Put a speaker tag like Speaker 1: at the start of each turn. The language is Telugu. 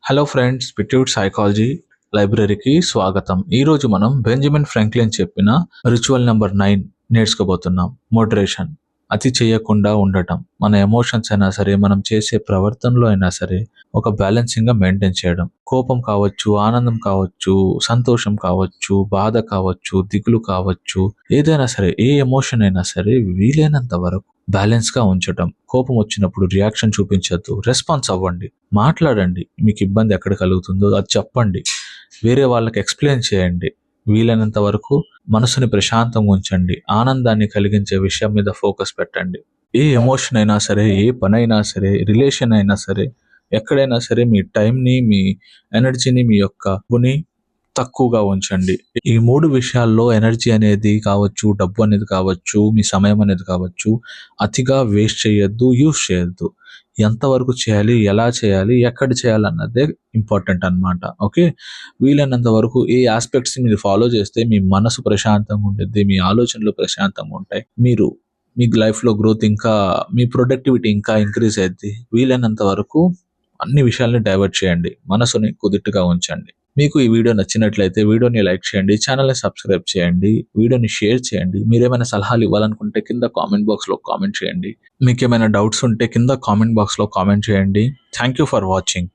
Speaker 1: హలో ఫ్రెండ్స్, పిట్యూట్ సైకాలజీ లైబ్రరీకి స్వాగతం. ఈరోజు మనం బెంజమిన్ ఫ్రాంక్లిన్ చెప్పిన రిచువల్ నెంబర్ 9 నేర్చుకోబోతున్నాం. మోడరేషన్, అతి చేయకుండా ఉండటం. మన ఎమోషన్స్ అయినా సరే, మనం చేసే ప్రవర్తనలో అయినా సరే ఒక బ్యాలెన్సింగ్గా మెయింటైన్ చేయడం. కోపం కావచ్చు, ఆనందం కావచ్చు, సంతోషం కావచ్చు, బాధ కావచ్చు, దిగులు కావచ్చు, ఏదైనా సరే, ఏ ఎమోషన్ అయినా సరే వీలైనంత వరకు బ్యాలెన్స్ గా ఉంచటం. కోపం వచ్చినప్పుడు రియాక్షన్ చూపించద్దు, రెస్పాన్స్ అవ్వండి, మాట్లాడండి. మీకు ఇబ్బంది ఎక్కడ కలుగుతుందో అది చెప్పండి, వేరే వాళ్ళకి ఎక్స్ప్లెయిన్ చేయండి. వీలైనంత వరకు మనసుని ప్రశాంతంగా ఉంచండి, ఆనందాన్ని కలిగించే విషయం మీద ఫోకస్ పెట్టండి. ఏ ఎమోషన్ అయినా సరే, ఏ పని అయినా సరే, రిలేషన్ అయినా సరే, ఎక్కడైనా సరే మీ టైంని, మీ ఎనర్జీని, మీ యొక్క తక్కువగా ఉంచండి. ఈ 3 విషయాల్లో ఎనర్జీ అనేది కావచ్చు, డబ్బు అనేది కావచ్చు, మీ సమయం అనేది కావచ్చు, అతిగా వేస్ట్ చేయొద్దు, యూస్ చేయొద్దు. ఎంతవరకు చేయాలి, ఎలా చేయాలి, ఎక్కడ చేయాలన్నదే ఇంపార్టెంట్ అన్నమాట. ఓకే, వీలైనంత వరకు ఈ ఆస్పెక్ట్స్ మీరు ఫాలో చేస్తే మీ మనసు ప్రశాంతంగా ఉంటుంది, మీ ఆలోచనలు ప్రశాంతంగా ఉంటాయి. మీ లైఫ్లో గ్రోత్ ఇంకా, మీ ప్రొడక్టివిటీ ఇంకా ఇంక్రీజ్ అయ్యింది. వీలైనంత వరకు అన్ని విషయాల్ని డైవర్ట్ చేయండి, మనసుని కుదుటుగా ఉంచండి. మీకు ఈ వీడియో నచ్చినట్లయితే వీడియోని లైక్ చేయండి, ఛానల్ని సబ్స్క్రైబ్ చేయండి, వీడియోని షేర్ చేయండి. మీరు ఏమైనా సలహాలు ఇవ్వాలనుకుంటే కింద కామెంట్ బాక్స్లో కామెంట్ చేయండి. మీకు ఏమైనా డౌట్స్ ఉంటే కింద కామెంట్ బాక్స్లో కామెంట్ చేయండి. Thank you for watching.